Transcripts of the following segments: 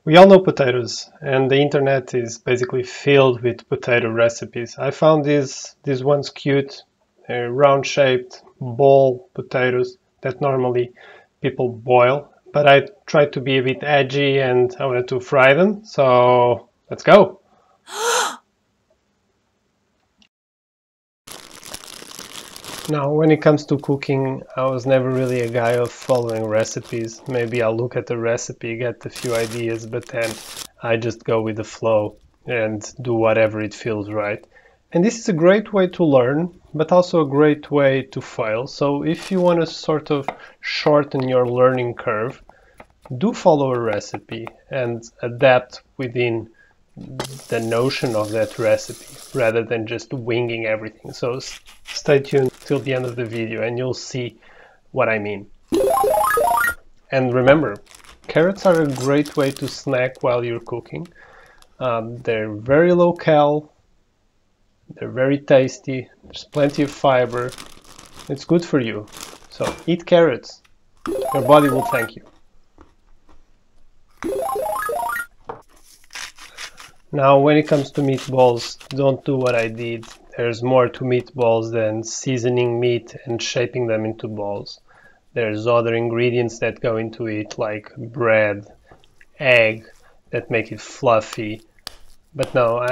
We all know potatoes, and the internet is basically filled with potato recipes. I found these ones cute, round-shaped ball potatoes that normally people boil, but I tried to be a bit edgy and I wanted to fry them, so let's go! Now, when it comes to cooking, I was never really a guy of following recipes. Maybe I'll look at the recipe, get a few ideas, but then I just go with the flow and do whatever it feels right. And this is a great way to learn, but also a great way to fail. So if you want to sort of shorten your learning curve, do follow a recipe and adapt within the notion of that recipe rather than just winging everything. So stay tuned till the end of the video and you'll see what I mean. And remember, carrots are a great way to snack while you're cooking. They're very low cal, they're very tasty, there's plenty of fiber, it's good for you. So eat carrots, your body will thank you. Now, when it comes to meatballs, don't do what I did. There's more to meatballs than seasoning meat and shaping them into balls. There's other ingredients that go into it, like bread, egg, that make it fluffy. But no,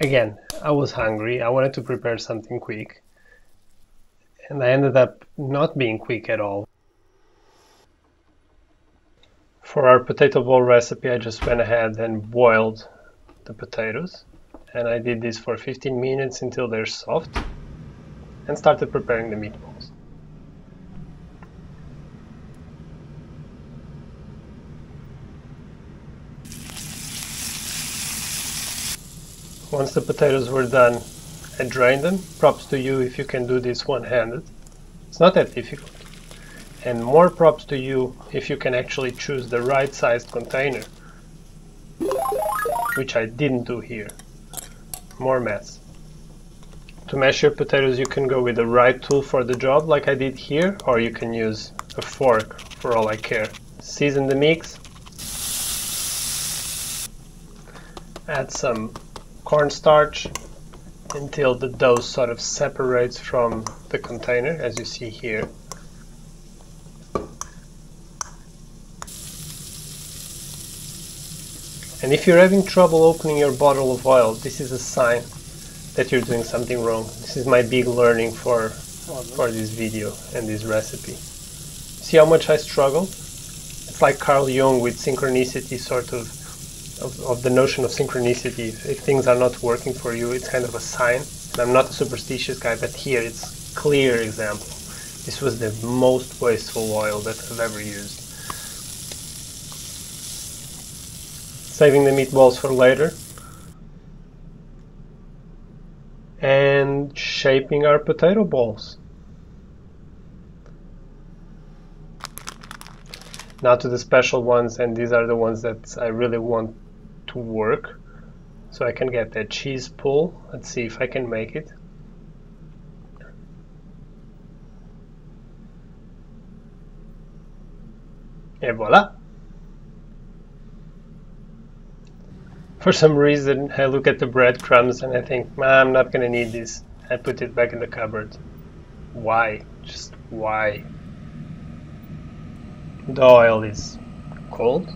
again, I was hungry. I wanted to prepare something quick. And I ended up not being quick at all. For our potato ball recipe, I just went ahead and boiled the potatoes, and I did this for 15 minutes until they're soft and started preparing the meatballs. Once the potatoes were done, I drained them. Props to you if you can do this one-handed. It's not that difficult. And more props to you if you can actually choose the right sized container, which I didn't do here. More mess. To mash your potatoes, you can go with the right tool for the job, like I did here, or you can use a fork for all I care. Season the mix. Add some cornstarch until the dough sort of separates from the container, as you see here. And if you're having trouble opening your bottle of oil, this is a sign that you're doing something wrong. This is my big learning for this video and this recipe. See how much I struggle? It's like Carl Jung with synchronicity, sort of the notion of synchronicity. If things are not working for you, it's kind of a sign. And I'm not a superstitious guy, but here it's a clear example. This was the most wasteful oil that I've ever used. Saving the meatballs for later, and shaping our potato balls. Now to the special ones, and these are the ones that I really want to work, so I can get that cheese pull. Let's see if I can make it. Et voila! For some reason, I look at the breadcrumbs and I think, I'm not gonna need this. I put it back in the cupboard. Why? Just why? The oil is cold.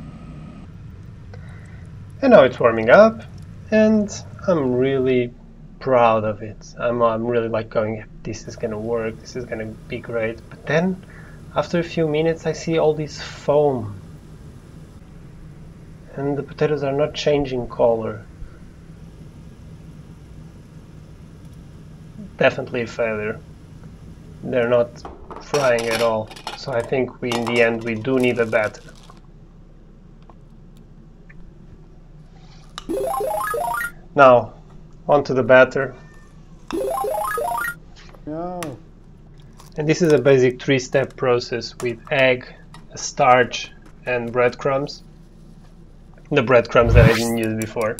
And now it's warming up, and I'm really proud of it. I'm really like going, this is gonna work, this is gonna be great. But then, after a few minutes, I see all this foam. And the potatoes are not changing color. Definitely a failure. They're not frying at all. So I think in the end we do need a batter. Now, onto the batter. No. And this is a basic 3-step process with egg, starch, and breadcrumbs. The breadcrumbs that I didn't use before.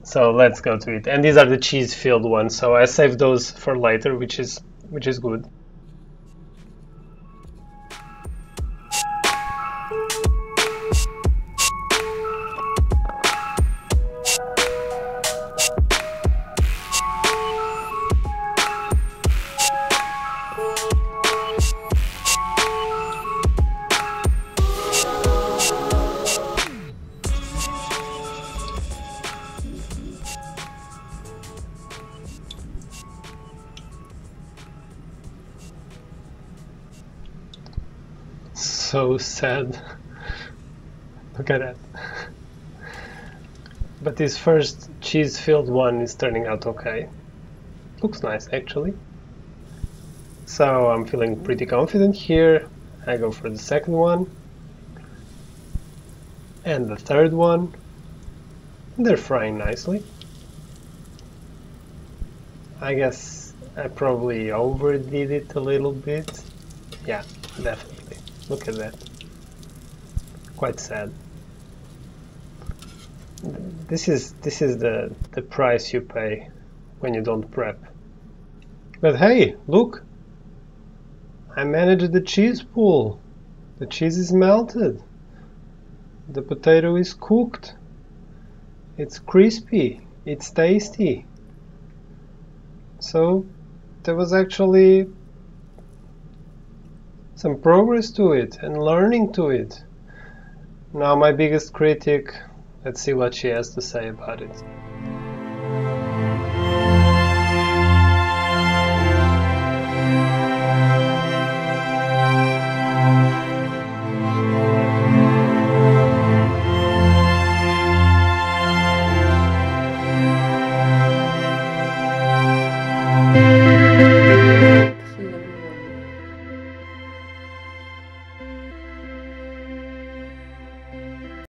So let's go to it. And these are the cheese-filled ones, so I saved those for later, which is good. so sad. Look at that. But this first cheese-filled one is turning out okay. Looks nice, actually. So I'm feeling pretty confident here. I go for the second one. And the third one. They're frying nicely. I guess I probably overdid it a little bit. Yeah, definitely. Look at that. Quite sad. This is the price you pay when you don't prep. But hey, look! I managed the cheese pool. The cheese is melted. The potato is cooked. It's crispy. It's tasty. So there was actually some progress to it and learning to it. Now my biggest critic, let's see what she has to say about it.